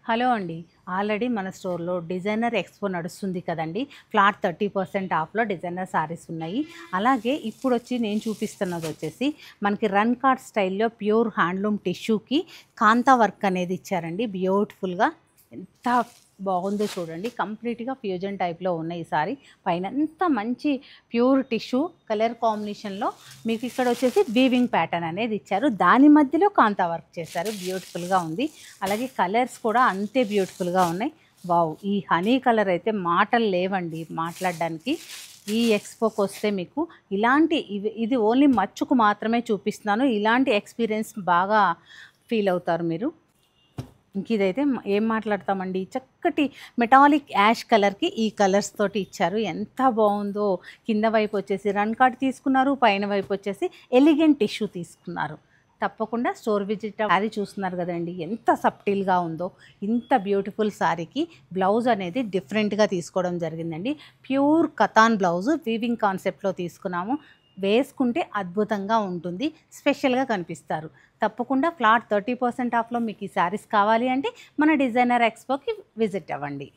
Hello అండి. Already మన స్టోర్‌లో డిజైనర్ ఎక్స్‌పో నడుస్తుంది కదండీ! ఫ్లాట్ 30% ఆఫ్‌లో డిజైనర్ శారీస్ ఉన్నాయి. అలాగే ఇప్పుడొచ్చి నేను చూపిస్తున్నదొచ్చేసి మనకి రన్ కార్డ్ స్టైల్‌లో ప్యూర్ హ్యాండ్లూమ్ టిష్యూకి కాంతా వర్క్ అనేది ఇచ్చారండి. బ్యూటిఫుల్‌గా ఎంత బాగుందో చూడండి. కంప్లీట్‌గా ఫ్యూజన్ టైప్‌లో ఉన్న ఈ సారీ పైన ఎంత మంచి ప్యూర్ టిష్యూ కలర్ కాంబినేషన్‌లో మీకు ఇక్కడ వచ్చేసి వీవింగ్ ప్యాటర్న్ అనేది ఇచ్చారు. దాని మధ్యలో కాంతా వర్క్ చేశారు. బ్యూటిఫుల్‌గా ఉంది. అలాగే కలర్స్ కూడా అంతే బ్యూటిఫుల్‌గా ఉన్నాయి. వావ్! ఈ హనీ కలర్ అయితే మాటలు లేవండి మాట్లాడడానికి. ఈ ఎక్స్‌పోకి వస్తే మీకు ఇలాంటి ఇది ఓన్లీ మచ్చుకు మాత్రమే చూపిస్తున్నాను. ఇలాంటి ఎక్స్‌పీరియన్స్ బాగా ఫీల్ అవుతారు మీరు. ఇంక ఇదైతే ఏం మాట్లాడతామండి. చక్కటి మెటాలిక్ యాష్ కలర్‌కి ఈ కలర్స్ తోటి ఇచ్చారు. ఎంత బావుందో. కింద వైపు వచ్చేసి రన్ కార్డ్ తీసుకున్నారు. పైన వైపు వచ్చేసి ఎలిగెంట్ టిష్యూ తీసుకున్నారు. తప్పకుండా స్టోర్ విజిట్ శారీ చూస్తున్నారు కదండీ! ఎంత సబ్టిల్‌గా ఉందో. ఇంత బ్యూటిఫుల్ శారీకి బ్లౌజ్ అనేది డిఫరెంట్‌గా తీసుకోవడం జరిగిందండి. ప్యూర్ కతాన్ బ్లౌజ్ వీవింగ్ కాన్సెప్ట్‌లో తీసుకున్నాము. వేసుకుంటే అద్భుతంగా ఉంటుంది. స్పెషల్‌గా కనిపిస్తారు. తప్పకుండా ఫ్లాట్ 30% ఆఫ్‌లో మీకు ఈ శారీస్ కావాలి అంటే మన డిజైనర్ ఎక్స్‌పోకి విజిట్ అవ్వండి.